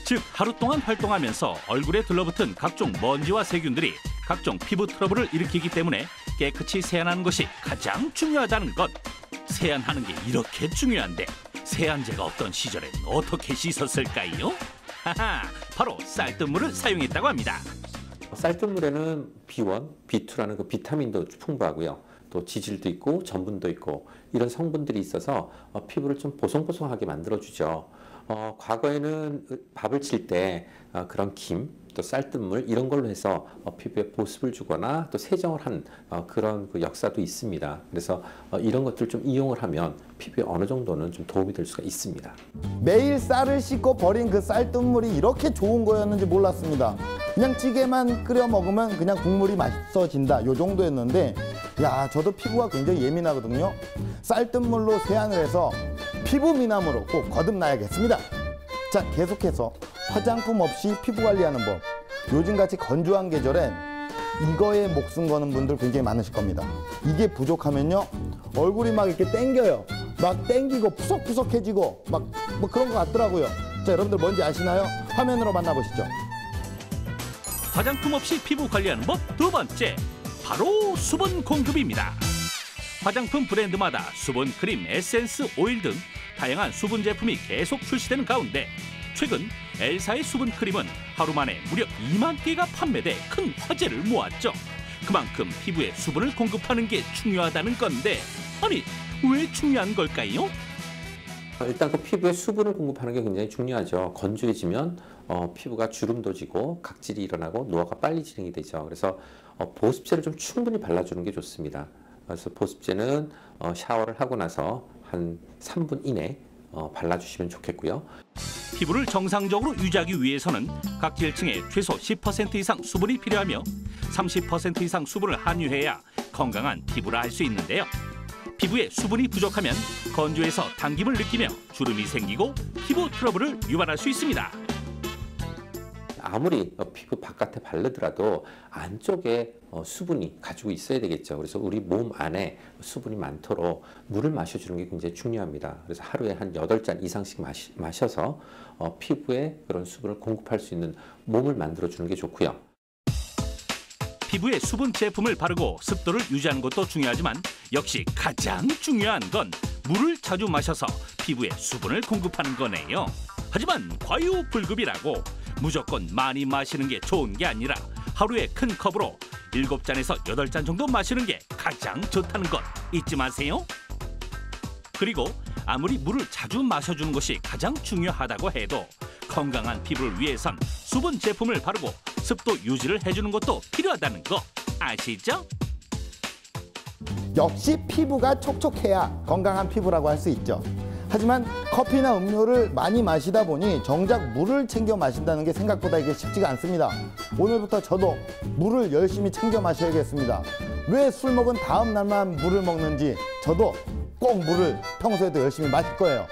즉 하루 동안 활동하면서 얼굴에 들러붙은 각종 먼지와 세균들이 각종 피부 트러블을 일으키기 때문에 깨끗이 세안하는 것이 가장 중요하다는 것. 세안하는 게 이렇게 중요한데 세안제가 없던 시절엔 어떻게 씻었을까요? 하하, 바로 쌀뜨물을 사용했다고 합니다. 쌀뜨물에는 B1, B2라는 그 비타민도 풍부하고요. 또 지질도 있고 전분도 있고 이런 성분들이 있어서 피부를 좀 보송보송하게 만들어주죠. 과거에는 밥을 칠 때 그런 김, 또 쌀뜨물 이런 걸로 해서 피부에 보습을 주거나 또 세정을 한 그런 그 역사도 있습니다. 그래서 이런 것들 좀 이용을 하면 피부에 어느 정도는 좀 도움이 될 수가 있습니다. 매일 쌀을 씻고 버린 그 쌀뜨물이 이렇게 좋은 거였는지 몰랐습니다. 그냥 찌개만 끓여 먹으면 그냥 국물이 맛있어진다 요 정도였는데, 야, 저도 피부가 굉장히 예민하거든요. 쌀뜨물로 세안을 해서 피부 미남으로 꼭 거듭나야겠습니다. 자, 계속해서 화장품 없이 피부 관리하는 법. 요즘같이 건조한 계절엔 이거에 목숨 거는 분들 굉장히 많으실 겁니다. 이게 부족하면요, 얼굴이 막 이렇게 땡겨요. 막 땡기고 푸석푸석해지고 막 뭐 그런 것 같더라고요. 자, 여러분들 뭔지 아시나요? 화면으로 만나보시죠. 화장품 없이 피부 관리하는 법 두 번째, 바로 수분 공급입니다. 화장품 브랜드마다 수분 크림, 에센스, 오일 등 다양한 수분 제품이 계속 출시되는 가운데 최근 엘사의 수분 크림은 하루 만에 무려 2만 개가 판매돼 큰 화제를 모았죠. 그만큼 피부에 수분을 공급하는 게 중요하다는 건데, 아니, 왜 중요한 걸까요? 일단 그 피부에 수분을 공급하는 게 굉장히 중요하죠. 건조해지면 피부가 주름도 지고 각질이 일어나고 노화가 빨리 진행이 되죠. 그래서 보습제를 좀 충분히 발라주는 게 좋습니다. 그래서 보습제는 샤워를 하고 나서 한 3분 이내 발라주시면 좋겠고요. 피부를 정상적으로 유지하기 위해서는 각질층에 최소 10% 이상 수분이 필요하며 30% 이상 수분을 함유해야 건강한 피부라 할 수 있는데요. 피부에 수분이 부족하면 건조해서 당김을 느끼며 주름이 생기고 피부 트러블을 유발할 수 있습니다. 아무리 피부 바깥에 바르더라도 안쪽에 수분이 가지고 있어야 되겠죠. 그래서 우리 몸 안에 수분이 많도록 물을 마셔주는 게 굉장히 중요합니다. 그래서 하루에 한 8잔 이상씩 마셔서 피부에 그런 수분을 공급할 수 있는 몸을 만들어주는 게 좋고요. 피부에 수분 제품을 바르고 습도를 유지하는 것도 중요하지만 역시 가장 중요한 건 물을 자주 마셔서 피부에 수분을 공급하는 거네요. 하지만 과유불급이라고 무조건 많이 마시는 게 좋은 게 아니라 하루에 큰 컵으로 7잔에서 8잔 정도 마시는 게 가장 좋다는 것 잊지 마세요. 그리고 아무리 물을 자주 마셔주는 것이 가장 중요하다고 해도 건강한 피부를 위해선 수분 제품을 바르고 습도 유지를 해주는 것도 필요하다는 거 아시죠? 역시 피부가 촉촉해야 건강한 피부라고 할 수 있죠. 하지만 커피나 음료를 많이 마시다 보니 정작 물을 챙겨 마신다는 게 생각보다 이게 쉽지가 않습니다. 오늘부터 저도 물을 열심히 챙겨 마셔야겠습니다. 왜 술 먹은 다음 날만 물을 먹는지 저도 꼭 물을 평소에도 열심히 마실 거예요.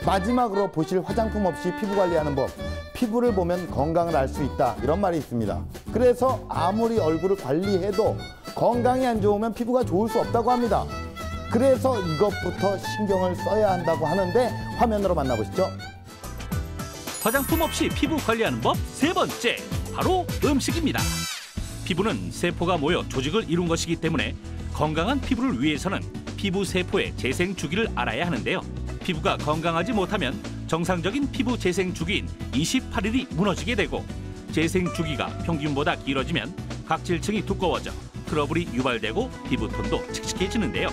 마지막으로 보실 화장품 없이 피부 관리하는 법. 피부를 보면 건강을 알 수 있다, 이런 말이 있습니다. 그래서 아무리 얼굴을 관리해도 건강이 안 좋으면 피부가 좋을 수 없다고 합니다. 그래서 이것부터 신경을 써야 한다고 하는데 화면으로 만나보시죠. 화장품 없이 피부 관리하는 법 세 번째, 바로 음식입니다. 피부는 세포가 모여 조직을 이룬 것이기 때문에 건강한 피부를 위해서는 피부 세포의 재생 주기를 알아야 하는데요. 피부가 건강하지 못하면 정상적인 피부 재생 주기인 28일이 무너지게 되고, 재생 주기가 평균보다 길어지면 각질층이 두꺼워져 트러블이 유발되고 피부톤도 칙칙해지는데요.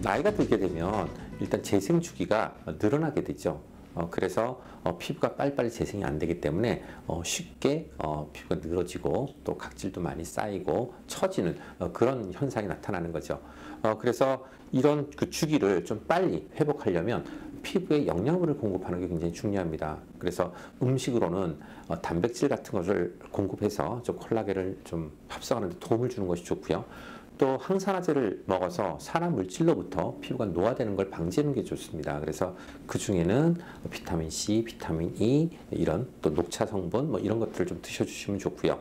나이가 들게 되면 일단 재생 주기가 늘어나게 되죠. 그래서 피부가 빨리빨리 재생이 안 되기 때문에 쉽게 피부가 늘어지고 또 각질도 많이 쌓이고 처지는 그런 현상이 나타나는 거죠. 그래서 이런 그 주기를 좀 빨리 회복하려면 피부에 영양분을 공급하는 게 굉장히 중요합니다. 그래서 음식으로는 단백질 같은 것을 공급해서 좀 콜라겐을 좀 합성하는 데 도움을 주는 것이 좋고요. 또 항산화제를 먹어서 산화 물질로부터 피부가 노화되는 걸 방지하는 게 좋습니다. 그래서 그 중에는 비타민 C, 비타민 E 이런 또 녹차 성분 뭐 이런 것들을 좀 드셔주시면 좋고요.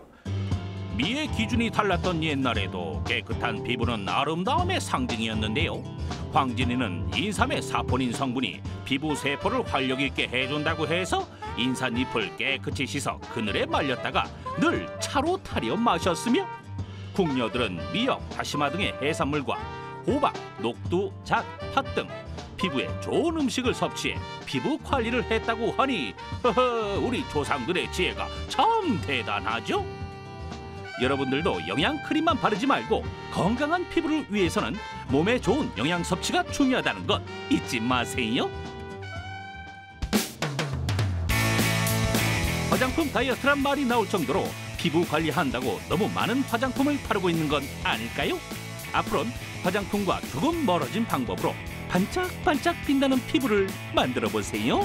미의 기준이 달랐던 옛날에도 깨끗한 피부는 아름다움의 상징이었는데요. 황진이는 인삼의 사포닌 성분이 피부 세포를 활력 있게 해준다고 해서 인삼잎을 깨끗이 씻어 그늘에 말렸다가 늘 차로 타려 마셨으며, 궁녀들은 미역, 다시마 등의 해산물과 호박, 녹두, 잣, 팥 등 피부에 좋은 음식을 섭취해 피부 관리를 했다고 하니, 우리 조상들의 지혜가 참 대단하죠? 여러분들도 영양 크림만 바르지 말고 건강한 피부를 위해서는 몸에 좋은 영양 섭취가 중요하다는 것 잊지 마세요. 화장품 다이어트란 말이 나올 정도로 피부 관리한다고 너무 많은 화장품을 바르고 있는 건 아닐까요? 앞으로는 화장품과 조금 멀어진 방법으로 반짝반짝 빛나는 피부를 만들어 보세요.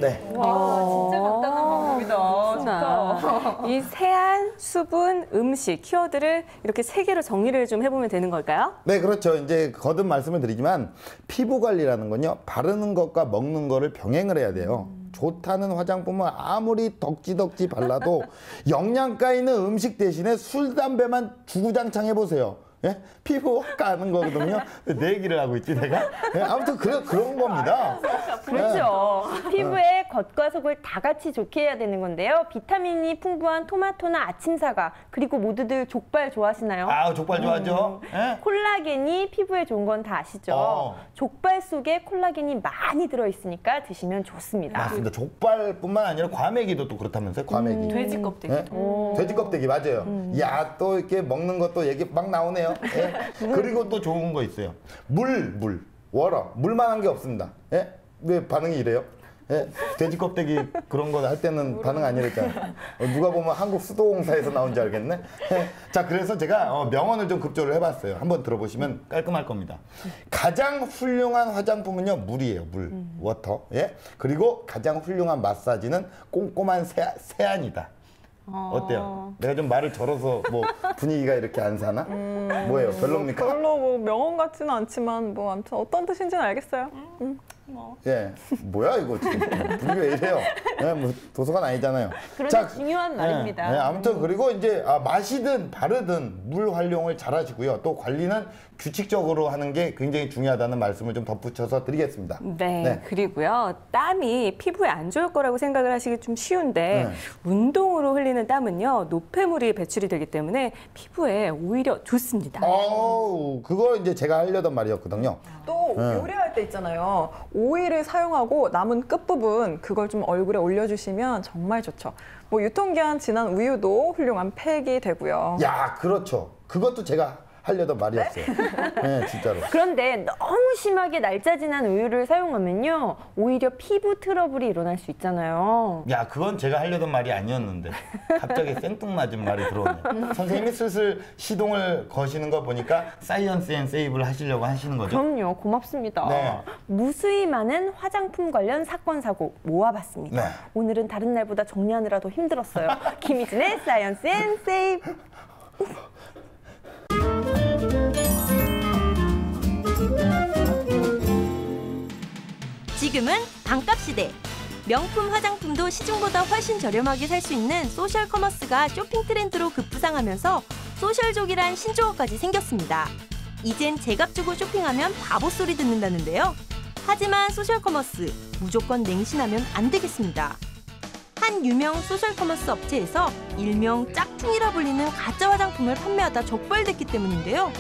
네. 진짜 간단한 방법이다. 좋다. 이 세안, 수분, 음식 키워드를 이렇게 세 개로 정리를 좀 해보면 되는 걸까요? 네, 그렇죠. 이제 거듭 말씀을 드리지만 피부 관리라는 건요, 바르는 것과 먹는 거를 병행을 해야 돼요. 좋다는 화장품은 아무리 덕지덕지 발라도 영양가 있는 음식 대신에 술, 담배만 주구장창 해보세요. 예? 피부 까는 거거든요. 내 얘기를 하고 있지, 내가? 예? 아무튼 그런 겁니다. 그렇죠. 피부의 겉과 속을 다 같이 좋게 해야 되는 건데요. 비타민이 풍부한 토마토나 아침 사과, 그리고 모두들 족발 좋아하시나요? 아, 족발 좋아하죠? 예? 콜라겐이 피부에 좋은 건 다 아시죠? 족발 속에 콜라겐이 많이 들어있으니까 드시면 좋습니다. 맞습니다. 족발뿐만 아니라 과메기도 또 그렇다면서요? 과메기. 돼지 껍데기. 예? 돼지 껍데기 맞아요. 야, 또 이렇게 먹는 것도 얘기 막 나오네요. 예? 그리고 또 좋은 거 있어요. 물. 워러. 물만한 게 없습니다. 예? 왜 반응이 이래요? 예? 돼지 껍데기 그런 거 할 때는 반응 아니랬잖아요. 누가 보면 한국 수도공사에서 나온 줄 알겠네. 예? 자, 그래서 제가 명언을 좀 급조를 해봤어요. 한번 들어보시면 깔끔할 겁니다. 가장 훌륭한 화장품은요, 물이에요. 물. 워터. 예? 그리고 가장 훌륭한 마사지는 꼼꼼한 세안이다. 어때요? 내가 좀 말을 절어서 뭐 분위기가 이렇게 안 사나? 뭐예요? 별로입니까? 별로 뭐 명언 같지는 않지만 뭐 아무튼 어떤 뜻인지는 알겠어요. 예, 뭐야 이거 지금 분위기 왜 이래요? 예, 뭐 도서관 아니잖아요. 그런데 중요한 말입니다. 예, 아무튼 그리고 이제 마시든 바르든 물 활용을 잘 하시고요. 또 관리는 규칙적으로 하는 게 굉장히 중요하다는 말씀을 좀 덧붙여서 드리겠습니다. 네, 그리고요. 땀이 피부에 안 좋을 거라고 생각을 하시기 좀 쉬운데 운동으로 흘리는 땀은요. 노폐물이 배출이 되기 때문에 피부에 오히려 좋습니다. 그거 이제 제가 하려던 말이었거든요. 또 요리할 때 있잖아요. 오일을 사용하고 남은 끝부분 그걸 좀 얼굴에 올려주시면 정말 좋죠. 뭐 유통기한 지난 우유도 훌륭한 팩이 되고요. 야, 그렇죠. 그것도 제가 하려던 말이었어요. 네, 진짜로. 그런데 너무 심하게 날짜 지난 우유를 사용하면요, 오히려 피부 트러블이 일어날 수 있잖아요. 야, 그건 제가 하려던 말이 아니었는데 갑자기 생뚱맞은 말이 들어오네. 선생님이 슬슬 시동을 거시는 거 보니까 사이언스 앤 세이브를 하시려고 하시는 거죠? 그럼요, 고맙습니다. 네. 무수히 많은 화장품 관련 사건 사고 모아봤습니다. 네. 오늘은 다른 날보다 정리하느라 더 힘들었어요. 김희진의 사이언스 앤 세이브. 지금은 반값 시대. 명품 화장품도 시중보다 훨씬 저렴하게 살 수 있는 소셜 커머스가 쇼핑 트렌드로 급부상하면서 소셜족이란 신조어까지 생겼습니다. 이젠 제값 주고 쇼핑하면 바보 소리 듣는다는데요. 하지만 소셜 커머스 무조건 맹신하면 안 되겠습니다. 한 유명 소셜 커머스 업체에서 일명 짝퉁이라 불리는 가짜 화장품을 판매하다 적발됐기 때문인데요.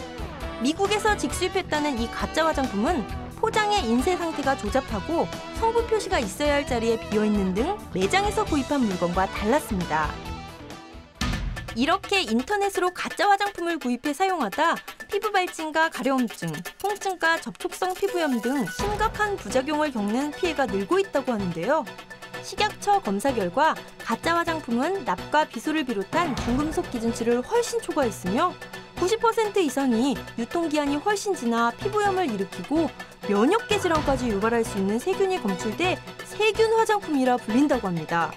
미국에서 직수입했다는 이 가짜 화장품은 포장의 인쇄 상태가 조잡하고 성분 표시가 있어야 할 자리에 비어있는 등 매장에서 구입한 물건과 달랐습니다. 이렇게 인터넷으로 가짜 화장품을 구입해 사용하다 피부 발진과 가려움증, 통증과 접촉성 피부염 등 심각한 부작용을 겪는 피해가 늘고 있다고 하는데요. 식약처 검사 결과 가짜 화장품은 납과 비소를 비롯한 중금속 기준치를 훨씬 초과했으며 90% 이상이 유통기한이 훨씬 지나 피부염을 일으키고 면역계 질환까지 유발할 수 있는 세균이 검출돼 세균 화장품이라 불린다고 합니다.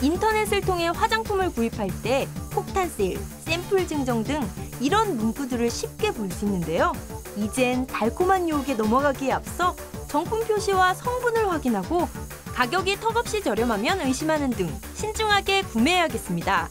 인터넷을 통해 화장품을 구입할 때 폭탄 세일, 샘플 증정 등 이런 문구들을 쉽게 볼 수 있는데요. 이젠 달콤한 유혹에 넘어가기에 앞서 정품 표시와 성분을 확인하고 가격이 턱없이 저렴하면 의심하는 등 신중하게 구매해야겠습니다.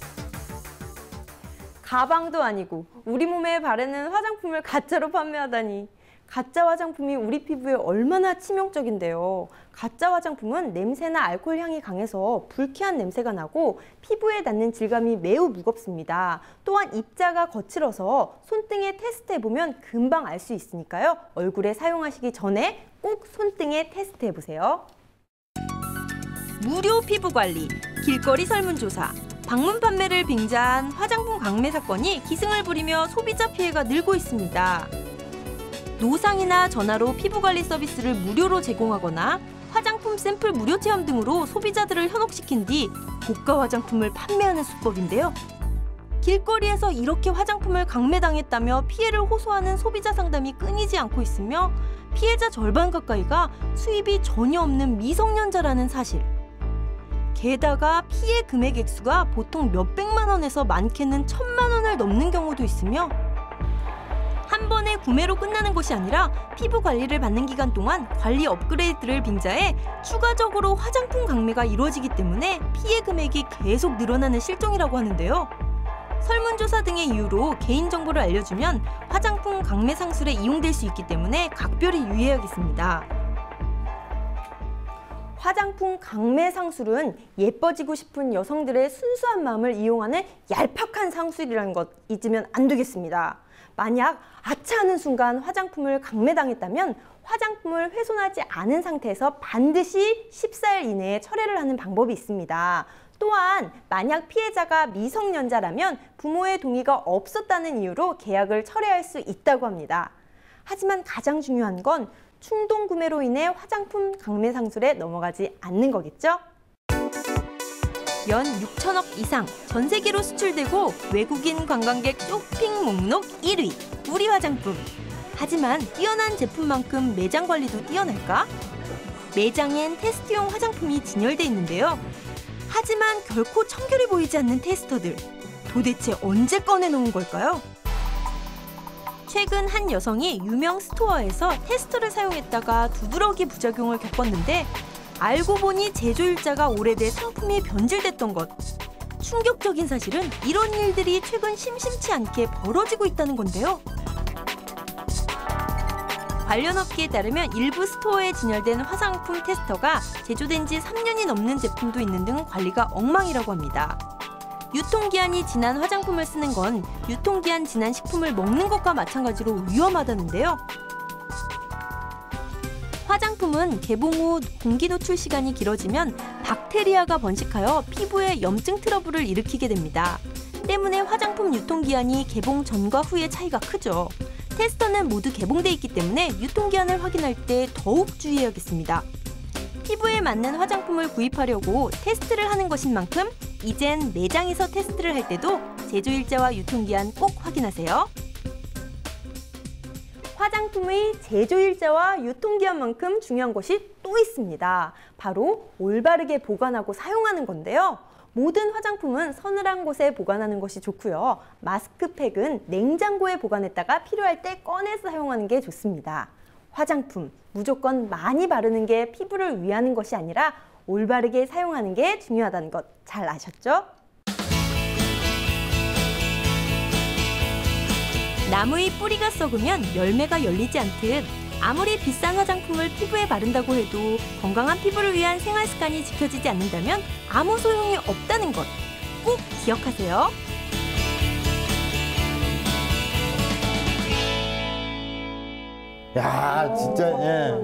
가방도 아니고 우리 몸에 바르는 화장품을 가짜로 판매하다니. 가짜 화장품이 우리 피부에 얼마나 치명적인데요. 가짜 화장품은 냄새나 알코올 향이 강해서 불쾌한 냄새가 나고 피부에 닿는 질감이 매우 무겁습니다. 또한 입자가 거칠어서 손등에 테스트해보면 금방 알 수 있으니까요. 얼굴에 사용하시기 전에 꼭 손등에 테스트해보세요. 무료 피부 관리, 길거리 설문조사, 방문 판매를 빙자한 화장품 강매 사건이 기승을 부리며 소비자 피해가 늘고 있습니다. 노상이나 전화로 피부 관리 서비스를 무료로 제공하거나 화장품 샘플 무료 체험 등으로 소비자들을 현혹시킨 뒤 고가 화장품을 판매하는 수법인데요. 길거리에서 이렇게 화장품을 강매당했다며 피해를 호소하는 소비자 상담이 끊이지 않고 있으며 피해자 절반 가까이가 수입이 전혀 없는 미성년자라는 사실. 게다가 피해 금액 액수가 보통 몇백만 원에서 많게는 1,000만 원을 넘는 경우도 있으며 한 번의 구매로 끝나는 것이 아니라 피부 관리를 받는 기간 동안 관리 업그레이드를 빙자해 추가적으로 화장품 강매가 이루어지기 때문에 피해 금액이 계속 늘어나는 실정이라고 하는데요. 설문조사 등의 이유로 개인정보를 알려주면 화장품 강매 상술에 이용될 수 있기 때문에 각별히 유의해야겠습니다. 화장품 강매 상술은 예뻐지고 싶은 여성들의 순수한 마음을 이용하는 얄팍한 상술이라는 것 잊으면 안 되겠습니다. 만약 아차하는 순간 화장품을 강매당했다면 화장품을 훼손하지 않은 상태에서 반드시 14일 이내에 철회를 하는 방법이 있습니다. 또한 만약 피해자가 미성년자라면 부모의 동의가 없었다는 이유로 계약을 철회할 수 있다고 합니다. 하지만 가장 중요한 건 충동 구매로 인해 화장품 강매 상술에 넘어가지 않는 거겠죠? 연 6천억 이상 전 세계로 수출되고 외국인 관광객 쇼핑 목록 1위 우리 화장품. 하지만 뛰어난 제품만큼 매장 관리도 뛰어날까? 매장엔 테스트용 화장품이 진열돼 있는데요. 하지만 결코 청결해 보이지 않는 테스터들. 도대체 언제 꺼내놓은 걸까요? 최근 한 여성이 유명 스토어에서 테스터를 사용했다가 두드러기 부작용을 겪었는데 알고 보니 제조일자가 오래돼 상품이 변질됐던 것. 충격적인 사실은 이런 일들이 최근 심심치 않게 벌어지고 있다는 건데요. 관련 업계에 따르면 일부 스토어에 진열된 화장품 테스터가 제조된 지 3년이 넘는 제품도 있는 등 관리가 엉망이라고 합니다. 유통기한이 지난 화장품을 쓰는 건 유통기한 지난 식품을 먹는 것과 마찬가지로 위험하다는데요. 화장품은 개봉 후 공기 노출 시간이 길어지면 박테리아가 번식하여 피부에 염증 트러블을 일으키게 됩니다. 때문에 화장품 유통기한이 개봉 전과 후의 차이가 크죠. 테스터는 모두 개봉돼 있기 때문에 유통기한을 확인할 때 더욱 주의해야겠습니다. 피부에 맞는 화장품을 구입하려고 테스트를 하는 것인 만큼 이젠 매장에서 테스트를 할 때도 제조일자와 유통기한 꼭 확인하세요. 화장품의 제조일자와 유통기한만큼 중요한 것이 또 있습니다. 바로 올바르게 보관하고 사용하는 건데요. 모든 화장품은 서늘한 곳에 보관하는 것이 좋고요. 마스크팩은 냉장고에 보관했다가 필요할 때 꺼내서 사용하는 게 좋습니다. 화장품, 무조건 많이 바르는 게 피부를 위하는 것이 아니라 올바르게 사용하는 게 중요하다는 것 잘 아셨죠? 나무의 뿌리가 썩으면 열매가 열리지 않듯 아무리 비싼 화장품을 피부에 바른다고 해도 건강한 피부를 위한 생활 습관이 지켜지지 않는다면 아무 소용이 없다는 것 꼭 기억하세요. 야, 진짜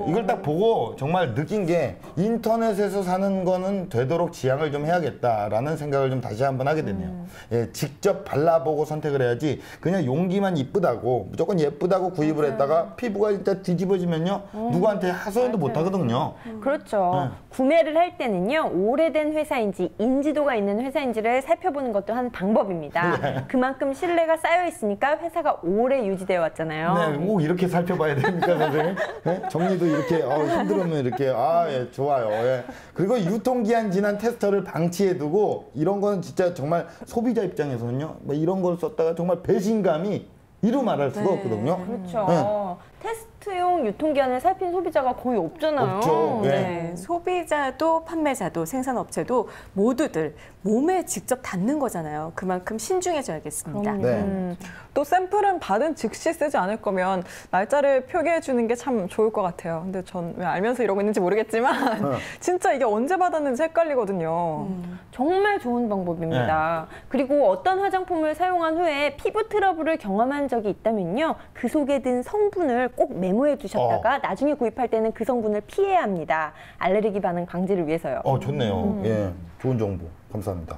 이걸 딱 보고 정말 느낀 게 인터넷에서 사는 거는 되도록 지양을 좀 해야겠다라는 생각을 좀 다시 한번 하게 되네요. 예, 직접 발라보고 선택을 해야지 그냥 용기만 이쁘다고 무조건 예쁘다고 구입을 했다가 피부가 진짜 뒤집어지면요 누구한테 하소연도 못 하거든요. 그렇죠. 구매를 할 때는요 오래된 회사인지 인지도가 있는 회사인지를 살펴보는 것도 한 방법입니다. 그만큼 신뢰가 쌓여 있으니까 회사가 오래 유지되어 왔잖아요. 네, 꼭 이렇게 살펴봐야 됩니까, 선생님? 네? 정리도 이렇게 힘들으면 이렇게 예, 좋아요. 예. 그리고 유통기한 지난 테스터를 방치해두고 이런 거는 진짜 정말 소비자 입장에서는요, 뭐 이런 걸 썼다가 정말 배신감이 이루 말할 수가 없거든요. 그렇죠. 네. 테스트용 유통기한을 살핀 소비자가 거의 없잖아요. 없죠. 네. 네, 소비자도 판매자도 생산업체도 모두들 몸에 직접 닿는 거잖아요. 그만큼 신중해져야겠습니다. 네. 또 샘플은 받은 즉시 쓰지 않을 거면 날짜를 표기해 주는 게 참 좋을 것 같아요. 근데 전 왜 알면서 이러고 있는지 모르겠지만 진짜 이게 언제 받았는지 헷갈리거든요. 정말 좋은 방법입니다. 그리고 어떤 화장품을 사용한 후에 피부 트러블을 경험한 적이 있다면요. 그 속에 든 성분을 꼭 메모 메모해 두셨다가 나중에 구입할 때는 그 성분을 피해야 합니다. 알레르기 반응 방지를 위해서요. 좋네요. 예, 좋은 정보 감사합니다.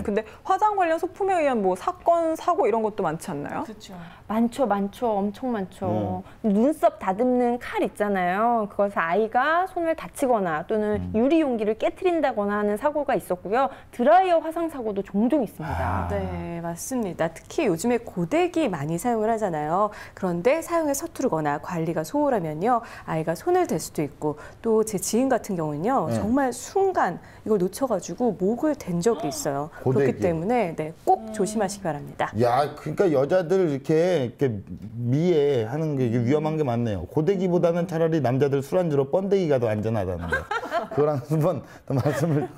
근데 화장 관련 소품에 의한 뭐 사건, 사고 이런 것도 많지 않나요? 그렇죠. 많죠, 많죠. 엄청 많죠. 눈썹 다듬는 칼 있잖아요. 그것을 아이가 손을 다치거나 또는 유리 용기를 깨트린다거나 하는 사고가 있었고요. 드라이어 화상 사고도 종종 있습니다. 네, 맞습니다. 특히 요즘에 고데기 많이 사용을 하잖아요. 그런데 사용에 서투르거나 관리가 소홀하면요, 아이가 손을 댈 수도 있고, 또 제 지인 같은 경우는요, 정말 순간 이걸 놓쳐가지고 목을 댄 적이 있어요. 고데기. 그렇기 때문에 꼭 조심하시기 바랍니다. 야, 그러니까 여자들 이렇게 미해하는 게 위험한 게 많네요. 고데기보다는 차라리 남자들 술안주로 번데기가 더 안전하다는 거. 그거랑 한번 더 말씀을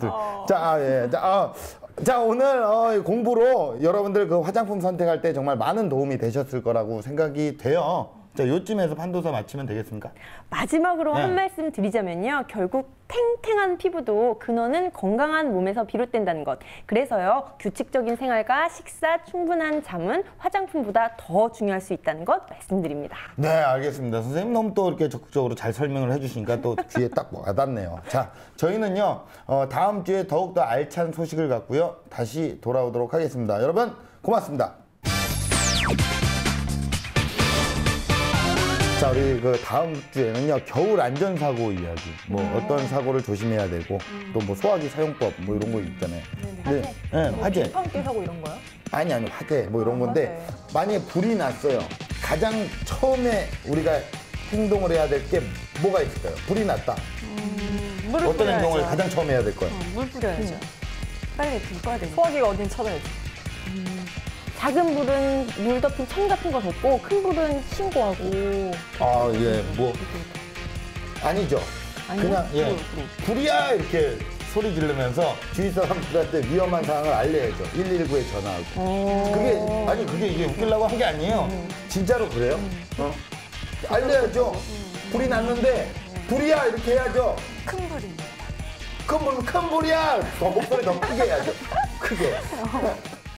자, 오늘 공부로 여러분들 그 화장품 선택할 때 정말 많은 도움이 되셨을 거라고 생각이 돼요. 자, 요쯤에서 판도사 마치면 되겠습니까? 마지막으로 한 말씀 드리자면요. 결국 탱탱한 피부도 근원은 건강한 몸에서 비롯된다는 것. 그래서요. 규칙적인 생활과 식사, 충분한 잠은 화장품보다 더 중요할 수 있다는 것 말씀드립니다. 네, 알겠습니다. 선생님 너무 또 이렇게 적극적으로 잘 설명을 해주시니까 또 귀에 딱 와닿네요. 자, 저희는요. 다음 주에 더욱더 알찬 소식을 갖고요. 다시 돌아오도록 하겠습니다. 여러분 고맙습니다. 자, 우리 그 다음 주에는요, 겨울 안전사고 이야기. 뭐 어떤 사고를 조심해야 되고, 또 뭐 소화기 사용법 뭐 이런 거 있잖아요. 화재. 방귀 사고 이런 거요? 아니, 화재 뭐 이런 건데, 만약에 불이 났어요. 가장 처음에 우리가 행동을 해야 될 게 뭐가 있을까요? 불이 났다. 어떤 행동을 가장 처음 해야 될 거예요? 물 뿌려야죠. 빨리 불 꺼야 되니까. 소화기가 어딘 찾아야죠. 작은 불은 물 덮인 천 같은 거 덮고 큰 불은 신고하고. 아, 예, 뭐 아니죠. 그냥 불이야 이렇게 소리 지르면서 주위 사람들한테 위험한 상황을 알려야죠. 119에 전화하고. 그게 이게 웃기려고 한 게 아니에요. 진짜로 그래요. 알려야죠. 불이 났는데 불이야 이렇게 해야죠. 큰 불입니다. 큰 불이야. 목소리 더 크게 해야죠. 크게.